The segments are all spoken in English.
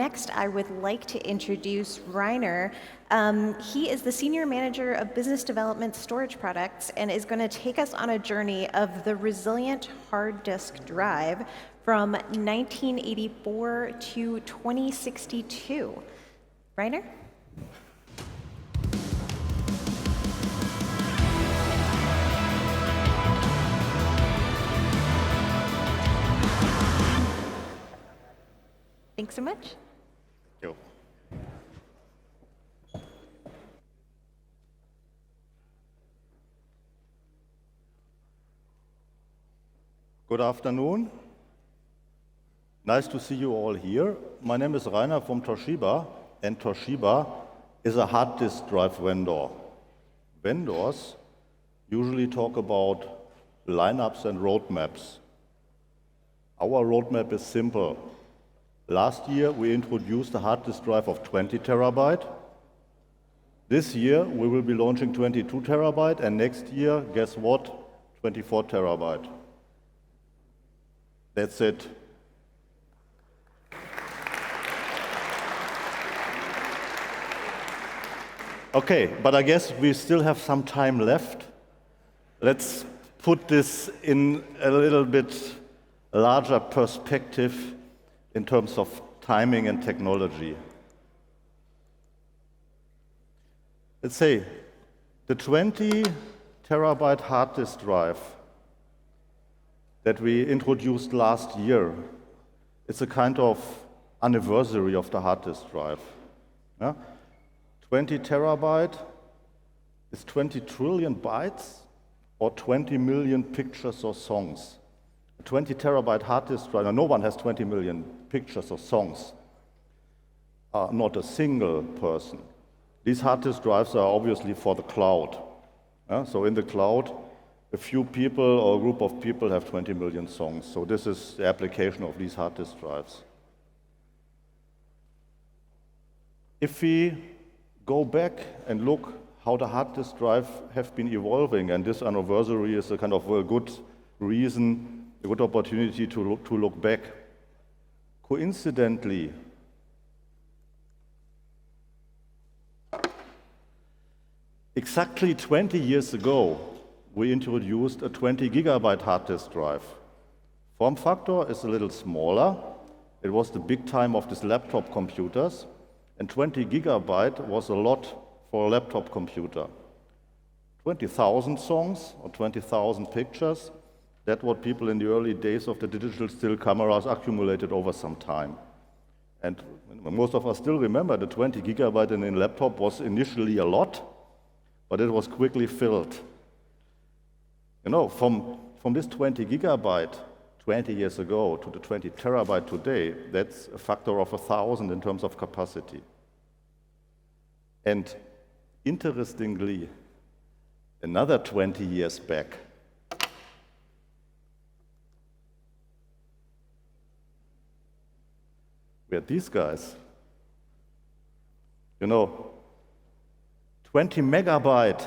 next, I would like to introduce Reiner. He is the Senior Manager of Business Development Storage Products and is going to take us on a journey of the resilient hard disk drive from 1984 to 2062. Reiner? Thanks so much. Thank you. Good afternoon. Nice to see you all here. My name is Rainer from Toshiba, and Toshiba is a hard disk drive vendor. Vendors usually talk about lineups and roadmaps. Our roadmap is simple. Last year, we introduced a hard disk drive of 20 terabyte. This year, we will be launching 22 terabyte, and next year, guess what? 24 terabyte. That's it. Okay, but I guess we still have some time left. Let's put this in a little bit larger perspective in terms of timing and technology. Let's say the 20 terabyte hard disk drive that we introduced last year, it's a kind of anniversary of the hard disk drive. Yeah? 20 terabyte is 20 trillion bytes or 20 million pictures or songs. 20 terabyte hard disk drive, no one has 20 million pictures or songs, not a single person. These hard disk drives are obviously for the cloud. So in the cloud, a few people or a group of people have 20 million songs. So this is the application of these hard disk drives. If we go back and look how the hard disk drive have been evolving, and this anniversary is a kind of a good reason, a good opportunity to look back. Coincidentally, exactly 20 years ago, we introduced a 20 gigabyte hard disk drive. Form factor is a little smaller. It was the big time of these laptop computers, and 20 gigabyte was a lot for a laptop computer. 20,000 songs or 20,000 pictures. That's what people in the early days of the digital still cameras accumulated over some time. And most of us still remember the 20 gigabyte in a laptop was initially a lot, but it was quickly filled. You know, from this 20 gigabyte 20 years ago to the 20 terabyte today, that's a factor of 1,000 in terms of capacity. And interestingly, another 20 years back, we had these guys. You know, 20 megabyte,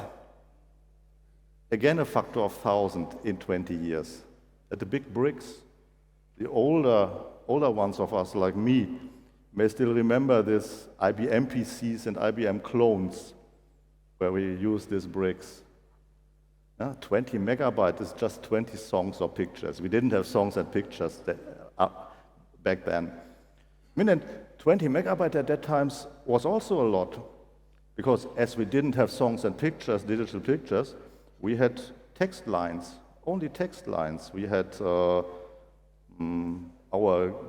again a factor of 1,000 in 20 years. At the big bricks, the older ones of us like me may still remember this IBM PCs and IBM clones where we use these bricks. 20 megabyte is just 20 songs or pictures. We didn't have songs and pictures back then. I mean, and 20 megabyte at that time was also a lot, because as we didn't have songs and pictures, digital pictures, we had text lines, only text lines. We had our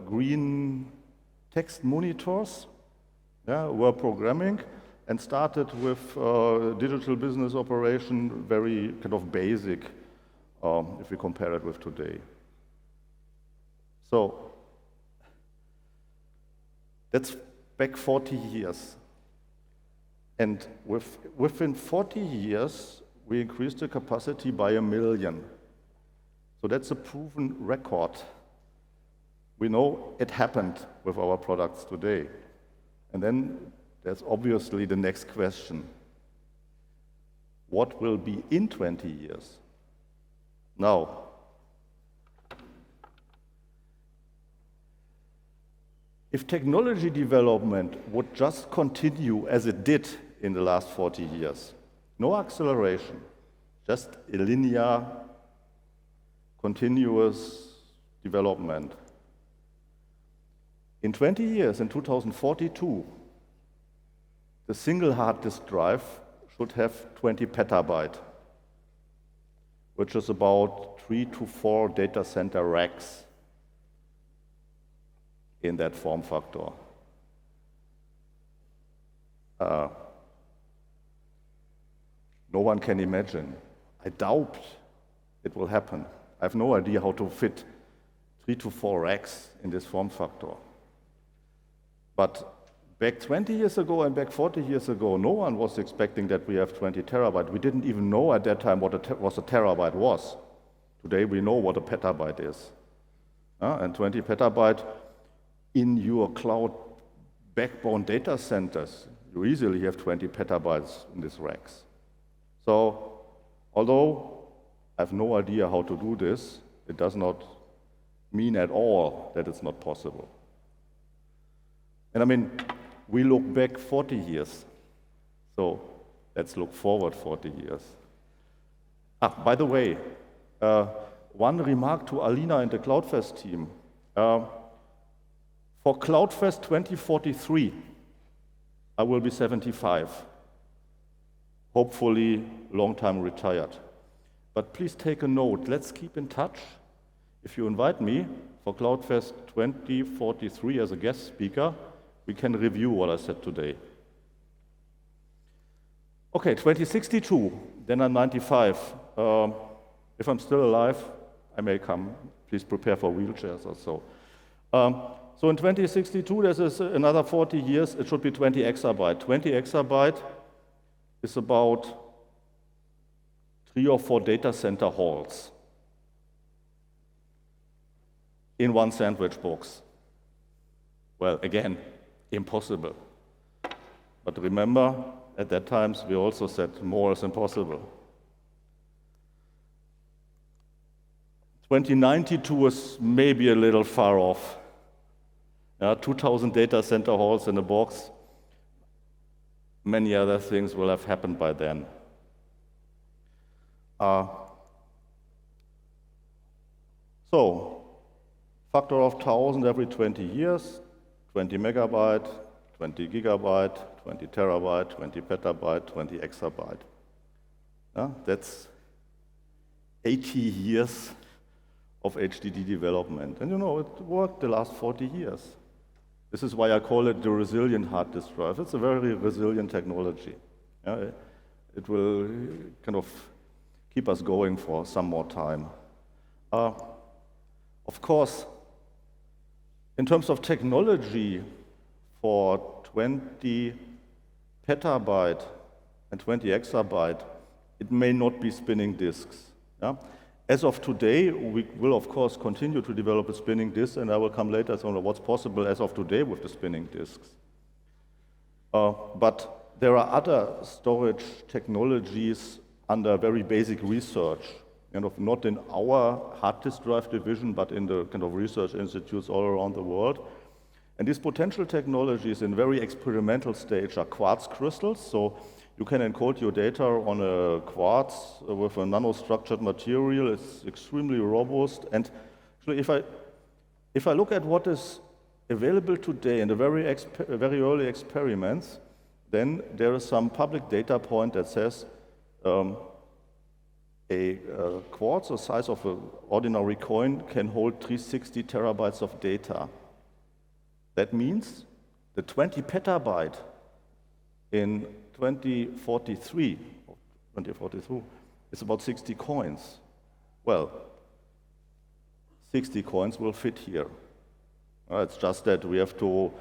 green text monitors, were programming, and started with digital business operation, very kind of basic, if we compare it with today. So that's back 40 years. And within 40 years, we increased the capacity by 1 million. So that's a proven record. We know it happened with our products today. And then there's obviously the next question. What will be in 20 years? Now, If technology development would just continue as it did in the last 40 years, no acceleration, just a linear, continuous development. In 20 years, in 2042, the single hard disk drive should have 20 petabyte, which is about 3 to 4 data center racks in that form factor. No one can imagine. I doubt it will happen. I have no idea how to fit 3 to 4 racks in this form factor. But back 20 years ago and back 40 years ago, no one was expecting that we have 20 terabyte. We didn't even know at that time what a terabyte was. Today we know what a petabyte is. And 20 petabyte in your cloud backbone data centers, you easily have 20 petabytes in these racks. So, although I have no idea how to do this, it does not mean at all that it's not possible. And I mean, we look back 40 years, so let's look forward 40 years. By the way, one remark to Alina and the CloudFest team. For CloudFest 2043, I will be 75. Hopefully, long time retired. But please take a note, let's keep in touch. If you invite me for CloudFest 2043 as a guest speaker, we can review what I said today. Okay, 2062, then I'm 95. If I'm still alive, I may come. Please prepare for wheelchairs or so. So in 2062, this is another 40 years, it should be 20 exabyte. 20 exabyte is about 3 or 4 data center halls in one sandwich box. Well, again, impossible. But remember, at that time, we also said more is impossible. 2092 is maybe a little far off. 2,000 data center halls in a box. Many other things will have happened by then. So, factor of 1,000 every 20 years, 20 megabyte, 20 gigabyte, 20 terabyte, 20 petabyte, 20 exabyte. That's 80 years of HDD development. And you know, it worked the last 40 years. This is why I call it the resilient hard disk drive. It's a very resilient technology. It will kind of keep us going for some more time. Of course, in terms of technology, for 20 petabyte and 20 exabyte, it may not be spinning disks. As of today, we will of course continue to develop a spinning disk, and I will come later on what's possible as of today with the spinning disks. But there are other storage technologies under very basic research, kind of not in our hard disk drive division, but in the kind of research institutes all around the world. And these potential technologies in very experimental stage are quartz crystals. So you can encode your data on a quartz with a nanostructured material. It's extremely robust. And actually, if I look at what is available today in the very early experiments, then there is some public data point that says a quartz the size of an ordinary coin can hold 360 terabytes of data. That means the 20 petabyte in 2043 is about 60 coins. Well, 60 coins will fit here. It's just that we have to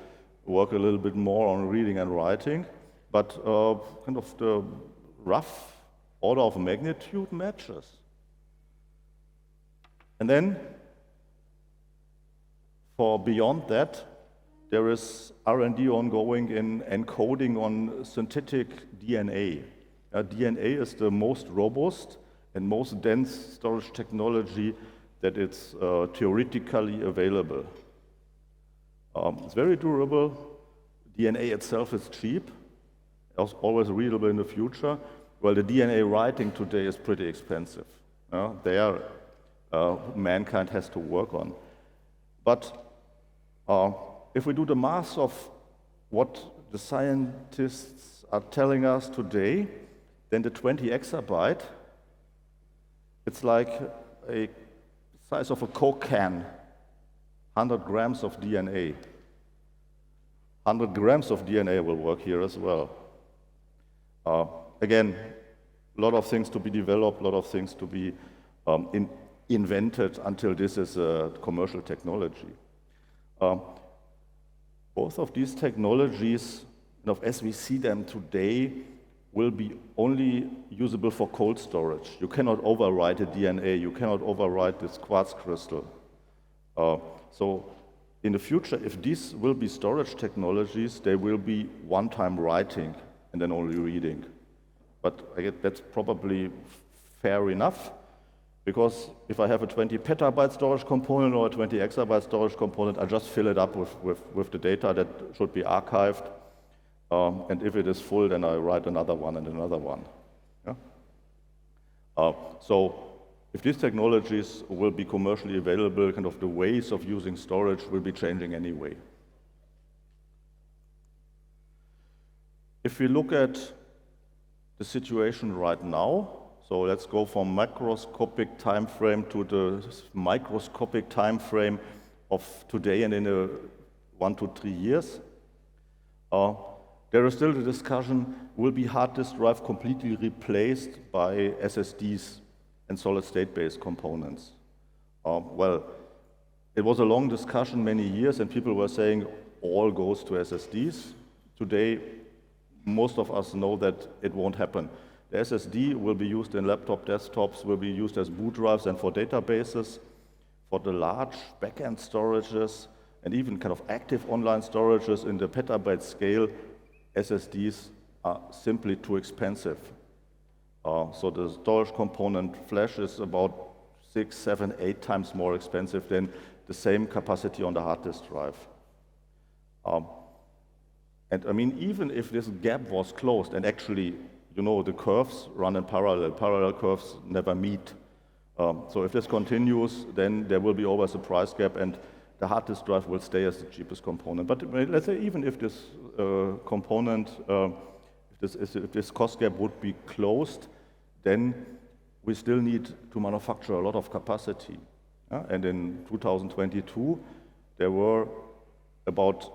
work a little bit more on reading and writing, but kind of the rough order of magnitude matches. And then, for beyond that, there is R&D ongoing in encoding on synthetic DNA. DNA is the most robust and most dense storage technology that is theoretically available. It's very durable. DNA itself is cheap, always readable in the future. Well, the DNA writing today is pretty expensive. There, mankind has to work on. But if we do the math of what the scientists are telling us today, then the 20 exabyte, it's like a size of a Coke can, 100 grams of DNA. 100 grams of DNA will work here as well. Again, a lot of things to be developed, a lot of things to be invented until this is a commercial technology. Both of these technologies, as we see them today, will be only usable for cold storage. You cannot overwrite a DNA, you cannot overwrite this quartz crystal. So in the future, if these will be storage technologies, they will be one-time writing and then only reading. But I guess that's probably fair enough, because if I have a 20 petabyte storage component or a 20 exabyte storage component, I just fill it up with the data that should be archived. And if it is full, then I write another one and another one. Yeah? So if these technologies will be commercially available, kind of the ways of using storage will be changing anyway. If we look at the situation right now, so let's go from macroscopic time frame to the microscopic time frame of today and in 1 to 3 years. There is still the discussion, will be hard disk drive completely replaced by SSDs and solid-state-based components? Well, it was a long discussion, many years, and people were saying all goes to SSDs. Today, most of us know that it won't happen. The SSD will be used in laptop desktops, will be used as boot drives and for databases. For the large backend storages and even kind of active online storages in the petabyte scale, SSDs are simply too expensive. So the storage component flash is about 6, 7, 8 times more expensive than the same capacity on the hard disk drive. And I mean, even if this gap was closed, and actually, the curves run in parallel curves never meet. So if this continues, then there will be always a price gap, and the hard disk drive will stay as the cheapest component. But let's say even if this component, if this cost gap would be closed, then we still need to manufacture a lot of capacity. And in 2022, there were about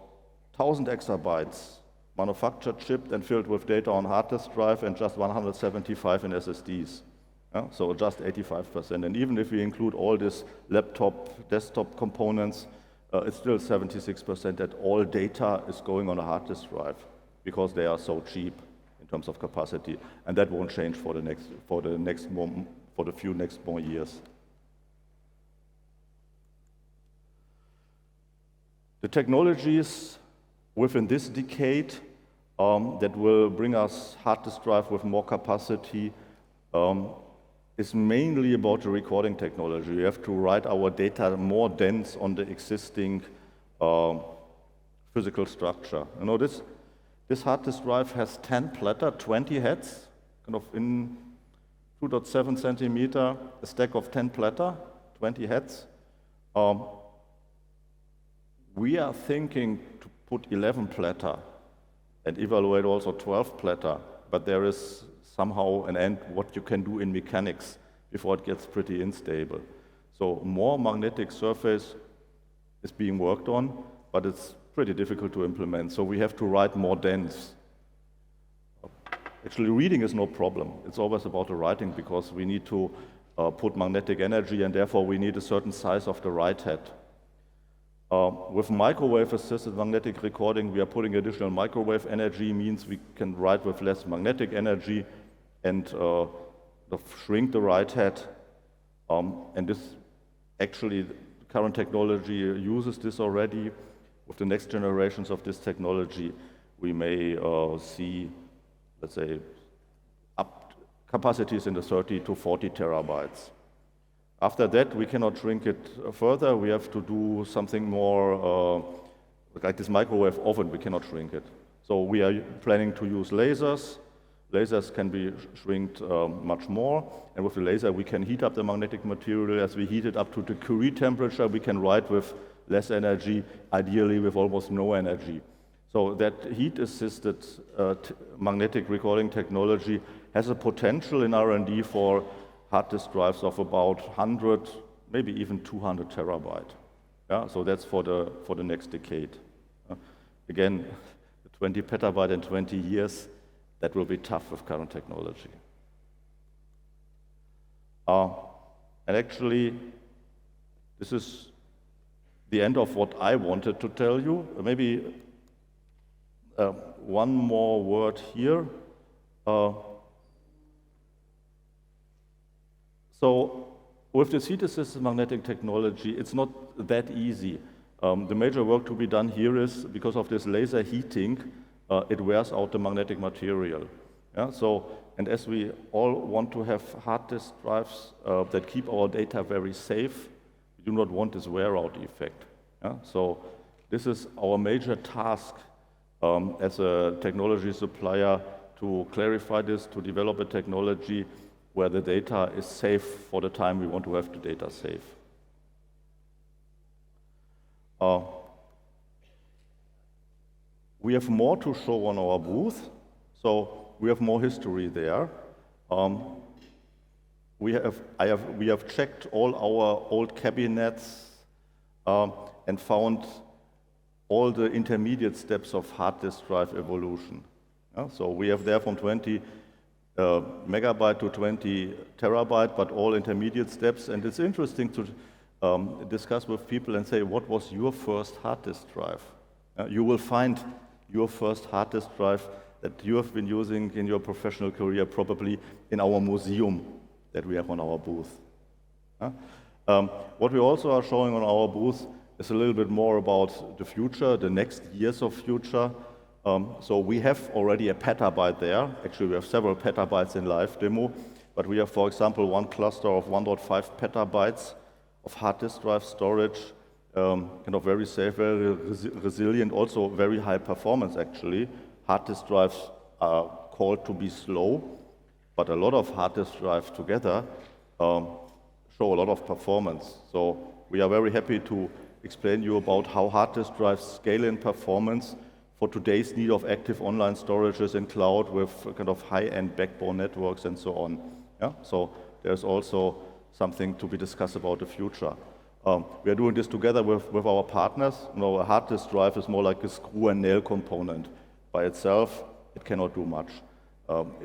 1,000 exabytes manufactured, shipped, and filled with data on hard disk drive, and just 175 in SSDs. So just 85%. And even if we include all these laptop, desktop components, it's still 76% that all data is going on a hard disk drive because they are so cheap in terms of capacity, and that won't change for the few next more years. The technologies within this decade that will bring us hard disk drive with more capacity is mainly about the recording technology. We have to write our data more dense on the existing physical structure. This hard disk drive has 10 platter, 20 heads, kind of in 2.7 centimeter, a stack of 10 platter, 20 heads. We are thinking to put 11 platter and evaluate also 12 platter, but there is somehow an end what you can do in mechanics before it gets pretty unstable. So more magnetic surface is being worked on, but it's pretty difficult to implement. So we have to write more dense. Actually, reading is no problem. It's always about the writing because we need to put magnetic energy, and therefore we need a certain size of the write head. With microwave-assisted magnetic recording, we are putting additional microwave energy, means we can write with less magnetic energy and shrink the write head. And this actually, current technology uses this already. With the next generations of this technology, we may see, let's say, up capacities in the 30 to 40 terabytes. After that, we cannot shrink it further. We have to do something more like this microwave oven, we cannot shrink it. So we are planning to use lasers. Lasers can be shrinked much more, and with the laser we can heat up the magnetic material. As we heat it up to the Curie temperature, we can write with less energy, ideally with almost no energy. So that heat-assisted magnetic recording technology has a potential in R&D for hard disk drives of about 100, maybe even 200 terabyte. Yeah, so that's for the next decade. Again, 20 petabyte in 20 years, that will be tough with current technology. And actually, this is the end of what I wanted to tell you. Maybe one more word here. So with the heat-assisted magnetic technology, it's not that easy. The major work to be done here is, because of this laser heating, it wears out the magnetic material. Yeah? So, and as we all want to have hard disk drives that keep our data very safe, we do not want this wear-out effect. Yeah? So this is our major task as a technology supplier, to clarify this, to develop a technology where the data is safe for the time we want to have the data safe. We have more to show on our booth, so we have more history there. We have checked all our old cabinets and found all the intermediate steps of hard disk drive evolution. So we have there from 20 megabyte to 20 terabyte, but all intermediate steps. And it's interesting to discuss with people and say, what was your first hard disk drive? You will find your first hard disk drive that you have been using in your professional career probably in our museum that we have on our booth. What we also are showing on our booth is a little bit more about the future, the next years of future. So we have already a petabyte there. Actually, we have several petabytes in live demo, but we have, for example, one cluster of 1.5 petabytes of hard disk drive storage, kind of very safe, very resilient, also very high performance actually. Hard disk drives are called to be slow, but a lot of hard disk drives together show a lot of performance. So we are very happy to explain you about how hard disk drives scale in performance for today's need of active online storages in cloud with kind of high-end backbone networks and so on. Yeah? So there's also something to be discussed about the future. We are doing this together with our partners. You know, a hard disk drive is more like a screw and nail component. By itself, it cannot do much.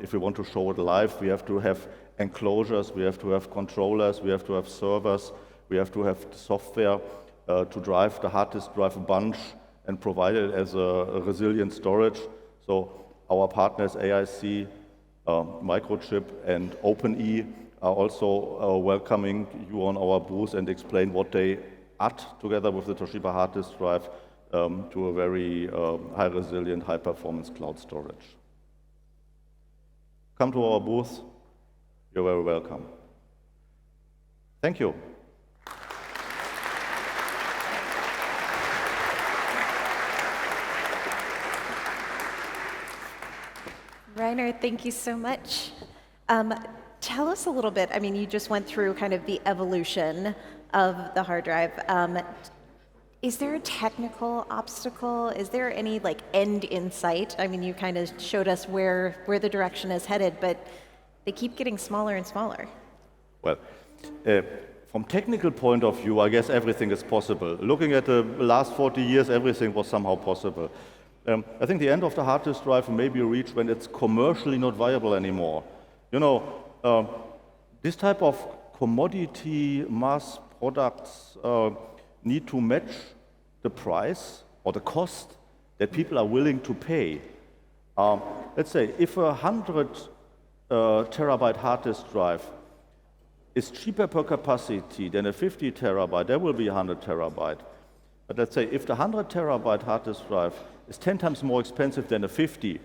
If we want to show it live, we have to have enclosures, we have to have controllers, we have to have servers, we have to have software to drive the hard disk drive bunch and provide it as a resilient storage. So our partners, AIC, Microchip, and OpenE, are also welcoming you on our booth and explain what they add together with the Toshiba hard disk drive to a very high resilient, high performance cloud storage. Come to our booth, you're very welcome. Thank you. Rainer, thank you so much. Tell us a little bit, I mean, you just went through kind of the evolution of the hard drive. Is there a technical obstacle? Is there any like end in sight? I mean, you kind of showed us where the direction is headed, but they keep getting smaller and smaller. Well, from technical point of view, I guess everything is possible. Looking at the last 40 years, everything was somehow possible. I think the end of the hard disk drive may be reached when it's commercially not viable anymore. You know, this type of commodity mass products need to match the price or the cost that people are willing to pay. Let's say if a 100 terabyte hard disk drive is cheaper per capacity than a 50 terabyte, there will be 100 terabyte. But let's say if the 100 terabyte hard disk drive is 10 times more expensive than a 50,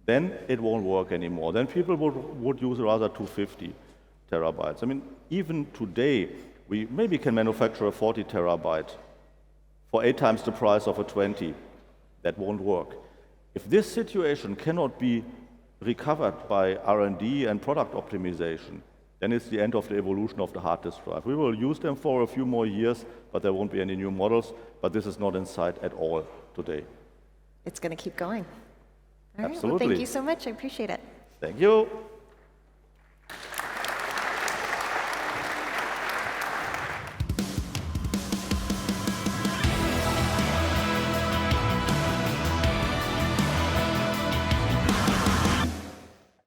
then it won't work anymore. Then people would use rather 250 terabytes. I mean, even today, we maybe can manufacture a 40 terabyte for 8 times the price of a 20. That won't work. If this situation cannot be recovered by R&D and product optimization, then it's the end of the evolution of the hard disk drive. We will use them for a few more years, but there won't be any new models, but this is not in sight at all today. It's going to keep going. All right, well, Absolutely. thank you so much. I appreciate it. Thank you.